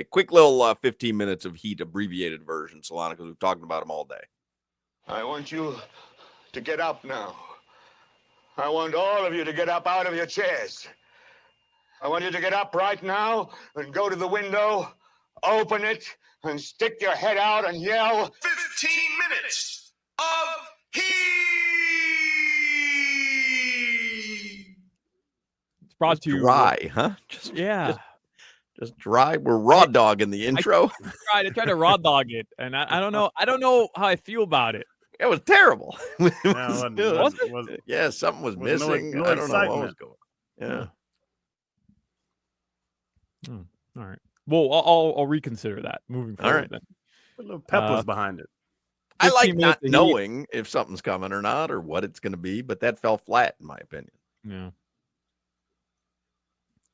A quick little 15 minutes of Heat abbreviated version, Solana, because we've talked about them all day. I want you to get up now. I want all of you to get up out of your chairs. I want you to get up right now and go to the window, open it, and stick your head out and yell, 15 minutes of Heat! It's brought to you. Dry, huh? Just dry. We're raw dog in the intro. I tried to raw dog it, and I don't know. I don't know how I feel about it. It was terrible. Was something was missing. No I don't know what was excitement. going on. Yeah. All right. Well, I'll reconsider that moving forward. All right. Then. Put a little peppers behind it. I like 15 not minutes of Heat. knowing if something's coming or not or what it's going to be, but that fell flat in my opinion. Yeah.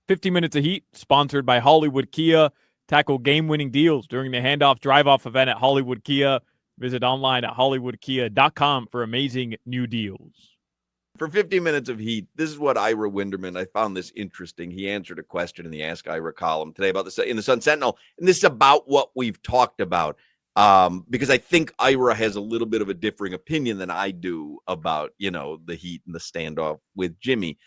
15 minutes of Heat, sponsored by Hollywood Kia. Tackle game-winning deals during the handoff drive-off event at Hollywood Kia. Visit online at hollywoodkia.com for amazing new deals. For 15 minutes of Heat, this is what Ira Winderman, I found this interesting. He answered a question in the Ask Ira column today about this in the Sun Sentinel, and this is about what we've talked about. Because I think Ira has a little bit of a differing opinion than I do about, the Heat and the standoff with Jimmy.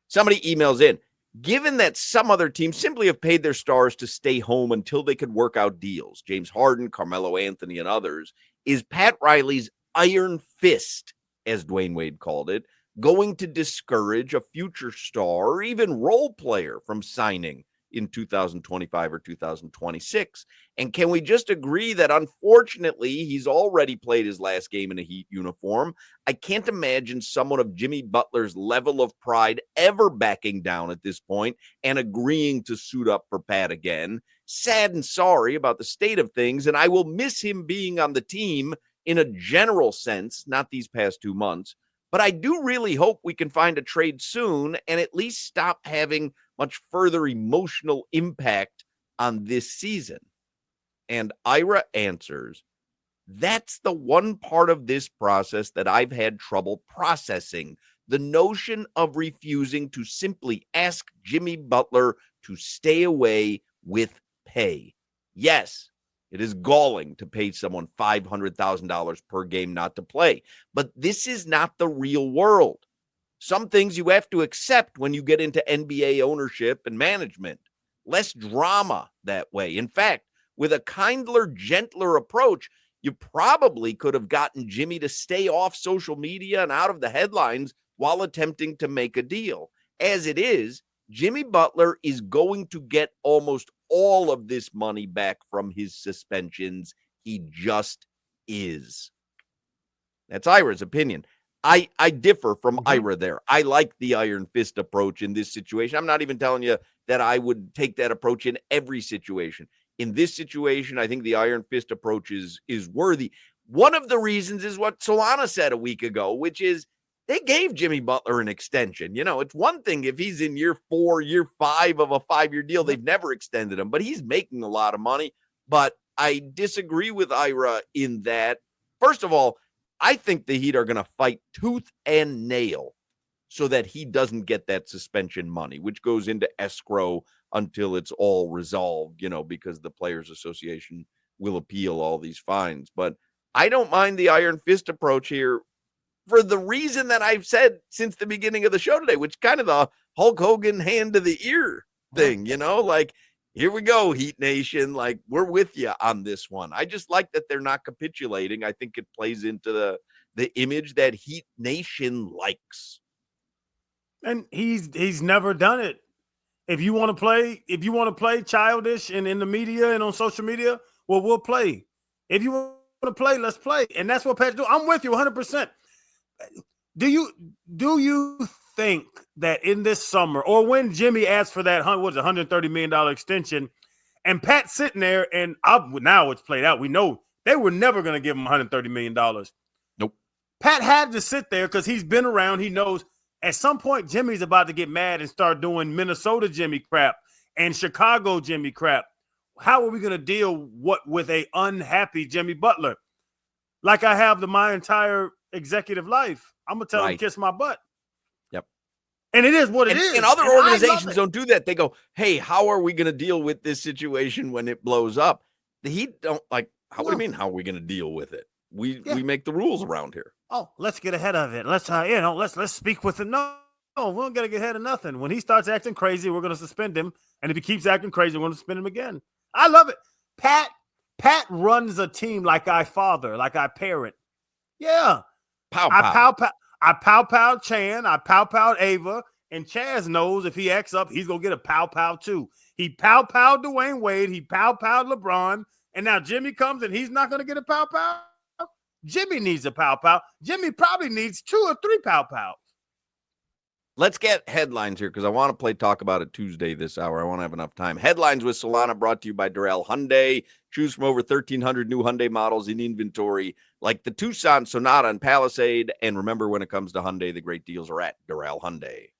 Somebody emails in, given that some other teams simply have paid their stars to stay home until they could work out deals, James Harden, Carmelo Anthony, and others, is Pat Riley's iron fist, as Dwayne Wade called it, going to discourage a future star or even role player from signing in 2025 or 2026? And can we just agree that unfortunately he's already played his last game in a Heat uniform? I can't imagine someone of Jimmy Butler's level of pride ever backing down at this point and agreeing to suit up for Pat again. Sad and sorry about the state of things, and I will miss him being on the team in a general sense, not these past 2 months. But I do really hope we can find a trade soon and at least stop having much further emotional impact on this season. And Ira answers, that's the one part of this process that I've had trouble processing. The notion of refusing to simply ask Jimmy Butler to stay away with pay. Yes, it is galling to pay someone $500,000 per game not to play, but this is not the real world. Some things you have to accept when you get into NBA ownership and management. Less drama that way. In fact, with a kinder, gentler approach, you probably could have gotten Jimmy to stay off social media and out of the headlines while attempting to make a deal. As it is, Jimmy Butler is going to get almost all of this money back from his suspensions. He just is. That's Ira's opinion. I differ from Ira there. I like the iron fist approach in this situation. I'm not even telling you that I would take that approach in every situation. In this situation, I think the iron fist approach is worthy. One of the reasons is what Solana said a week ago, which is they gave Jimmy Butler an extension. It's one thing if he's in year 4, year 5 of a 5-year deal. They've never extended him, but he's making a lot of money. But I disagree with Ira in that, first of all, I think the Heat are going to fight tooth and nail so that he doesn't get that suspension money, which goes into escrow until it's all resolved, because the Players Association will appeal all these fines. But I don't mind the iron fist approach here for the reason that I've said since the beginning of the show today, which kind of the Hulk Hogan hand to the ear thing, like, here we go, Heat Nation. Like, we're with you on this one. I just like that they're not capitulating. I think it plays into the image that Heat Nation likes. And he's never done it. If you want to play childish and in the media and on social media, well, we'll play. If you want to play, let's play. And that's what Pat's doing. I'm with you 100%. Do you think that in this summer, or when Jimmy asked for that $130 million extension, and Pat's sitting there, and now it's played out, we know they were never going to give him $130 million. Nope. Pat had to sit there because he's been around. He knows at some point Jimmy's about to get mad and start doing Minnesota Jimmy crap and Chicago Jimmy crap. How are we going to deal with a unhappy Jimmy Butler? Like I have my entire executive life. I'm going to tell him kiss my butt. Yep. And it is what it is. And other And I love organizations it. don't do that. They go, hey, how are we going to deal with this situation when it blows up? The Heat don't like, what do you mean, how are we going to deal with it? We make the rules around here. Oh, let's get ahead of it. Let's speak with him. No, we don't got to get ahead of nothing. When he starts acting crazy, we're going to suspend him. And if he keeps acting crazy, we're going to suspend him again. I love it. Pat runs a team like I father, like I parent. Yeah. Pow, I pow. pow Chan, I pow Ava, and Chaz knows if he acts up, he's gonna get a pow too. He pow Dwayne Wade, he pow LeBron, and now Jimmy comes and he's not gonna get a pow. Jimmy needs a pow. Jimmy probably needs 2 or 3 pow. Let's get headlines here because I want to play Talk About It Tuesday this hour. I won't have enough time. Headlines with Solana brought to you by Durrell Hyundai. Choose from over 1,300 new Hyundai models in inventory, like the Tucson, Sonata, and Palisade. And remember, when it comes to Hyundai, the great deals are at Durrell Hyundai.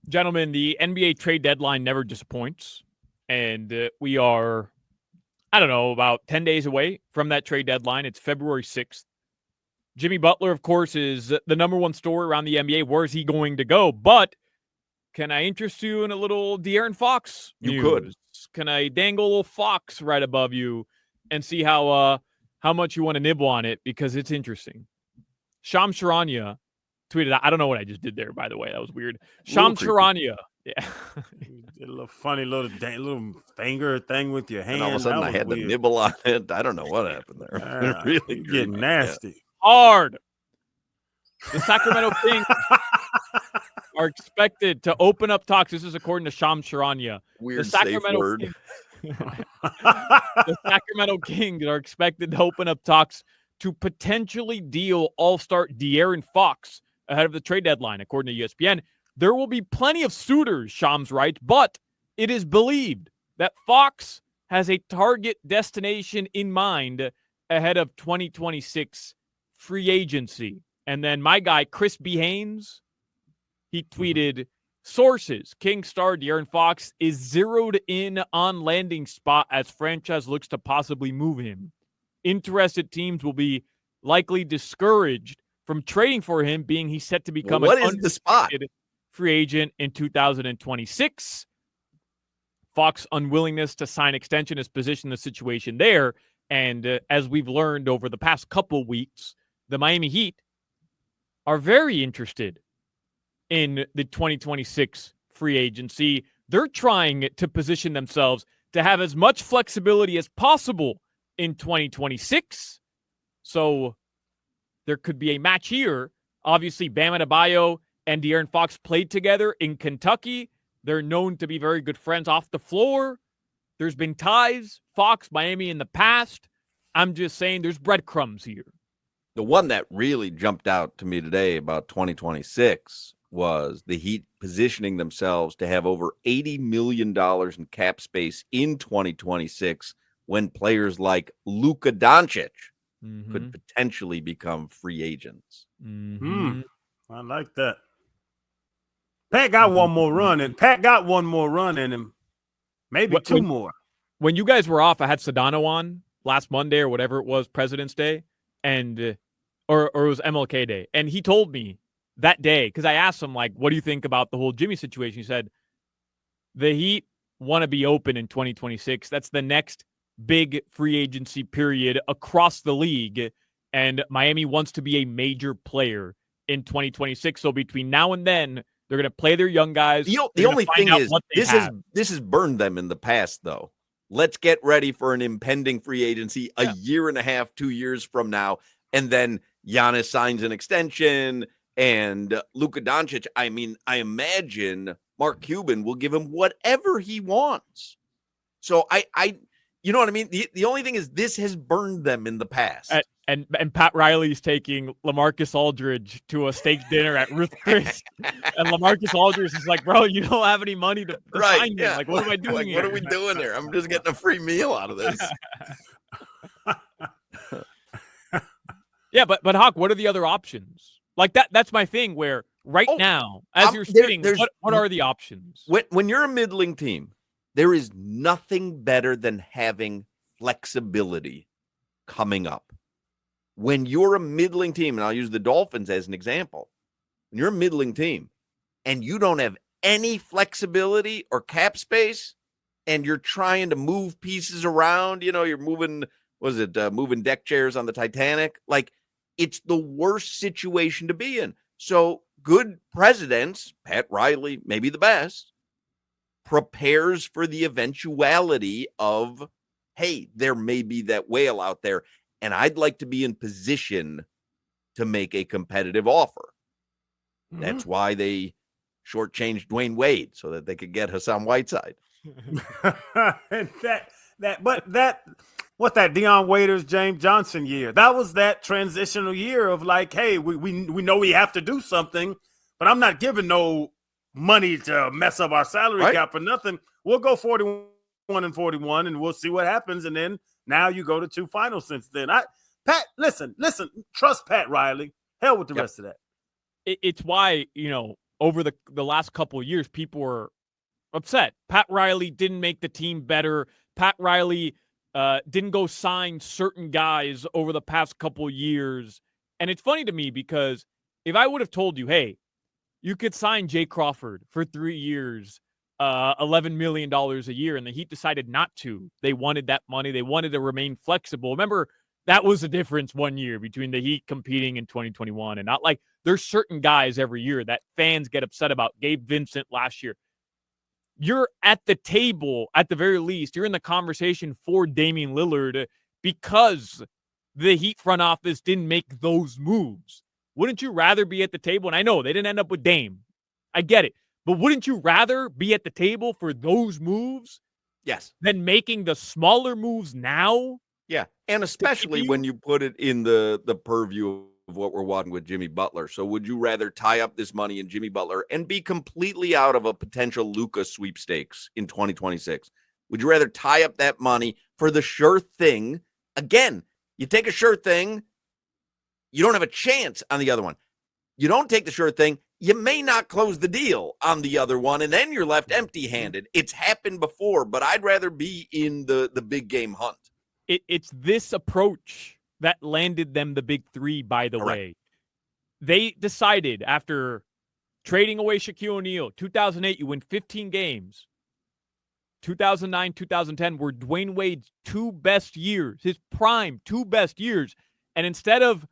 Gentlemen, the NBA trade deadline never disappoints. And we are, about 10 days away from that trade deadline. It's February 6th. Jimmy Butler, of course, is the number one story around the NBA. Where is he going to go? But can I interest you in a little De'Aaron Fox news? You could. Can I dangle a little Fox right above you and see how much you want to nibble on it? Because it's interesting. Shams Charania tweeted out. I don't know what I just did there, by the way. That was weird. Shams Charania. Yeah. A little funny little finger thing with your hand. And all of a sudden I had to nibble on it. I don't know what happened there. Really getting nasty. Yeah. Hard. The Sacramento Kings are expected to open up talks. This is according to Shams Charania. Weird safe word. The Sacramento Kings are expected to open up talks to potentially deal all-star De'Aaron Fox ahead of the trade deadline, according to ESPN. There will be plenty of suitors, Shams writes, but it is believed that Fox has a target destination in mind ahead of 2026 free agency. And then my guy, Chris B. Haynes, he tweeted, sources, King star De'Aaron Fox is zeroed in on landing spot as franchise looks to possibly move him. Interested teams will be likely discouraged from trading for him, being he's set to become what is the spot? Free agent in 2026. Fox's unwillingness to sign extension has positioned the situation there. And as we've learned over the past couple weeks, the Miami Heat are very interested in the 2026 free agency. They're trying to position themselves to have as much flexibility as possible in 2026. So there could be a match here. Obviously, Bam Adebayo and De'Aaron Fox played together in Kentucky. They're known to be very good friends off the floor. There's been ties, Fox, Miami in the past. I'm just saying there's breadcrumbs here. The one that really jumped out to me today about 2026 was the Heat positioning themselves to have over $80 million in cap space in 2026 when players like Luka Doncic could potentially become free agents. I like that. Pat got one more run in him. Maybe two more. When you guys were off, I had Sedano on last Monday or whatever it was, President's Day, and or it was MLK Day. And he told me that day, because I asked him, like, what do you think about the whole Jimmy situation? He said, the Heat want to be open in 2026. That's the next big free agency period across the league. And Miami wants to be a major player in 2026. So between now and then, they're going to play their young guys. The only thing is, this has burned them in the past, though. Let's get ready for an impending free agency a year and a half, 2 years from now. And then Giannis signs an extension and Luka Doncic. I mean, I imagine Mark Cuban will give him whatever he wants. So you know what I mean? The only thing is this has burned them in the past. And Pat Riley's taking LaMarcus Aldridge to a steak dinner at Ruth Chris. And LaMarcus Aldridge is like, bro, you don't have any money to sign me. Like, what am I doing here? What are we doing here? I'm just getting a free meal out of this. Yeah, but Hawk, what are the other options? Like that's my thing where now, as you're sitting, what are the options? When you're a middling team, there is nothing better than having flexibility coming up. When you're a middling team, and I'll use the Dolphins as an example, when you're a middling team and you don't have any flexibility or cap space and you're trying to move pieces around, you're moving, moving deck chairs on the Titanic? Like, it's the worst situation to be in. So good presidents, Pat Riley, maybe the best, prepares for the eventuality of, hey, there may be that whale out there, and I'd like to be in position to make a competitive offer. Mhm. That's why they shortchanged Dwayne Wade so that they could get Hassan Whiteside. And that Deion Waiters, James Johnson year, that was that transitional year of like, hey, we know we have to do something, but I'm not giving no money to mess up our salary cap for nothing. We'll go 41-41 and we'll see what happens. And then now you go to 2 finals since then. Pat, listen, trust Pat Riley. Hell with the rest of that. It's why, over the last couple of years, people were upset. Pat Riley didn't make the team better. Pat Riley didn't go sign certain guys over the past couple of years. And it's funny to me because if I would have told you, hey, you could sign Jay Crawford for 3 years, $11 million a year, and the Heat decided not to. They wanted that money. They wanted to remain flexible. Remember, that was the difference one year between the Heat competing in 2021 and not like there's certain guys every year that fans get upset about. Gabe Vincent last year. You're at the table, at the very least. You're in the conversation for Damian Lillard because the Heat front office didn't make those moves. Wouldn't you rather be at the table? And I know they didn't end up with Dame. I get it. But wouldn't you rather be at the table for those moves? Yes. Than making the smaller moves now? Yeah. And especially when you put it in the purview of what we're watching with Jimmy Butler. So would you rather tie up this money in Jimmy Butler and be completely out of a potential Luka sweepstakes in 2026? Would you rather tie up that money for the sure thing? Again, you take a sure thing, you don't have a chance on the other one. You don't take the sure thing, you may not close the deal on the other one, and then you're left empty-handed. It's happened before, but I'd rather be in the big game hunt. It's this approach that landed them the big 3, by the way. They decided after trading away Shaquille O'Neal, 2008, you win 15 games. 2009, 2010 were Dwayne Wade's 2 best years, his prime 2 best years. And instead of,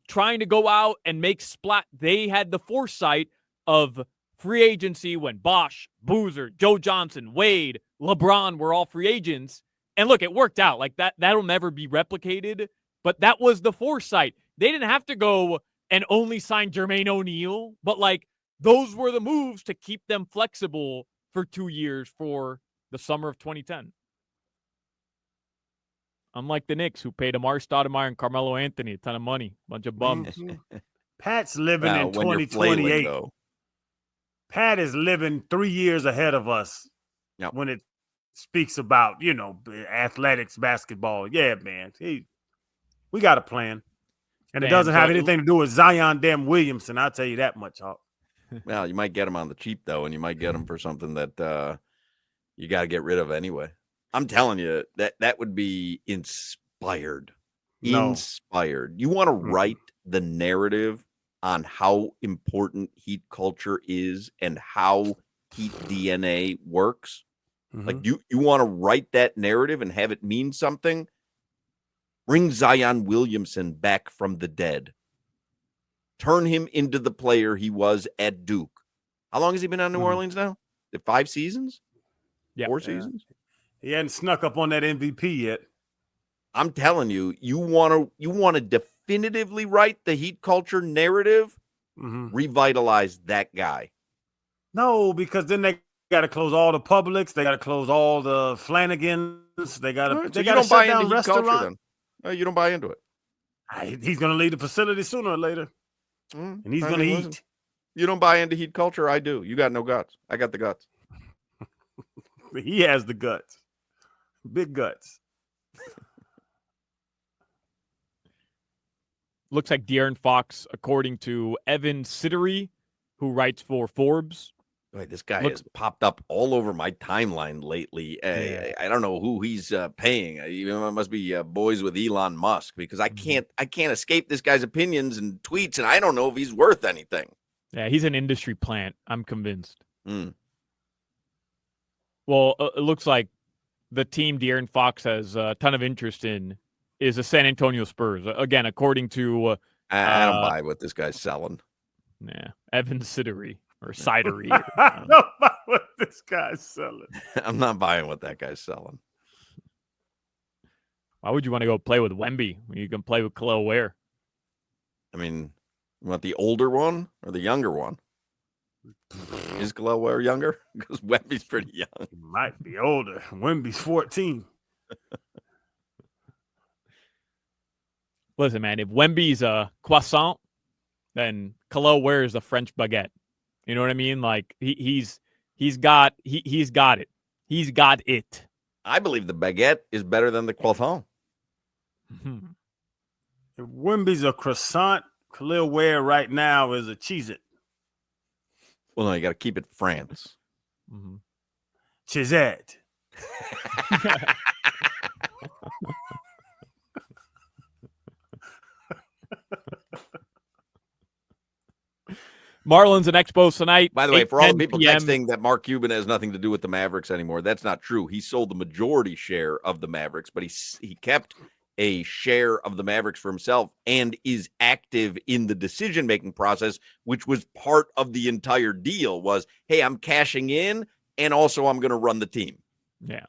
trying to go out and make splat, they had the foresight of free agency when Bosh, Boozer, Joe Johnson, Wade, LeBron were all free agents. And look, it worked out. Like that'll never be replicated. But that was the foresight. They didn't have to go and only sign Jermaine O'Neal. But those were the moves to keep them flexible for 2 years for the summer of 2010. Unlike the Knicks, who paid Amar Stoudemire and Carmelo Anthony a ton of money. Bunch of bums. Pat's living Now, in when you're 2028. flailing, though. Pat is living 3 years ahead of us when it speaks about, athletics, basketball. Yeah, man. We got a plan. And it doesn't have anything to do with Zion damn Williamson. I'll tell you that much, Hawk. Well, you might get him on the cheap, though, and you might get him for something that you got to get rid of anyway. I'm telling you, that would be inspired. No. Inspired. You want to write the narrative on how important Heat culture is and how Heat DNA works? Mm-hmm. Like you want to write that narrative and have it mean something? Bring Zion Williamson back from the dead. Turn him into the player he was at Duke. How long has he been on New Orleans now? 5 seasons? Yeah. 4 seasons? He hadn't snuck up on that MVP yet. I'm telling you, you want to definitively write the Heat culture narrative, revitalize that guy. No, because then they got to close all the Publix, they got to close all the Flanagans, they got to shut down restaurants. You don't buy into it. He's going to leave the facility sooner or later, and he's going to eat. Listen, you don't buy into Heat culture. I do. You got no guts. I got the guts. He has the guts. Big guts. Looks like De'Aaron Fox, according to Evan Siddery, who writes for Forbes. Boy, this guy has popped up all over my timeline lately. I don't know who he's paying. It must be boys with Elon Musk, because I can't escape this guy's opinions and tweets, and I don't know if he's worth anything. Yeah, he's an industry plant. I'm convinced. Hmm. Well, it looks like the team De'Aaron Fox has a ton of interest in is the San Antonio Spurs. Again, according to I don't buy what this guy's selling. Evan Sidery or Sidery. I don't know what this guy's selling. I'm not buying what that guy's selling. Why would you want to go play with Wemby when you can play with Khalil Ware? I mean, you want the older one or the younger one? Is Khalil Ware younger? Because Wemby's pretty young. He might be older. Wemby's 14. Listen, man, if Wemby's a croissant, then Khalil Ware is a French baguette. You know what I mean? Like he's got it. He's got it. I believe the baguette is better than the croissant. Mm-hmm. If Wemby's a croissant, Khalil Ware right now is a Cheez-It. Well, no, you got to keep it France. Mm-hmm. Chizette. Marlins and Expos tonight. By the way, for all the people PM. texting that Mark Cuban has nothing to do with the Mavericks anymore, that's not true. He sold the majority share of the Mavericks, but he kept a share of the Mavericks for himself and is active in the decision-making process, which was part of the entire deal was, hey, I'm cashing in and also I'm going to run the team. Yeah.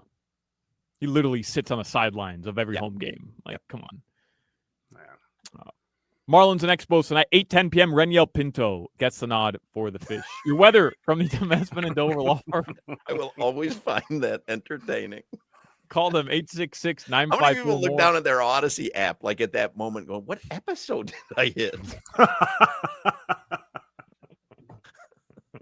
He literally sits on the sidelines of every home game. Like, come on. Marlins and Expos tonight, 8:10 p.m. Reniel Pinto gets the nod for the Fish. Your weather from the Demesman and Dover Law Firm. I will always find that entertaining. Call them 866-954. How many people look down at their Odyssey app like at that moment going, what episode did I hit?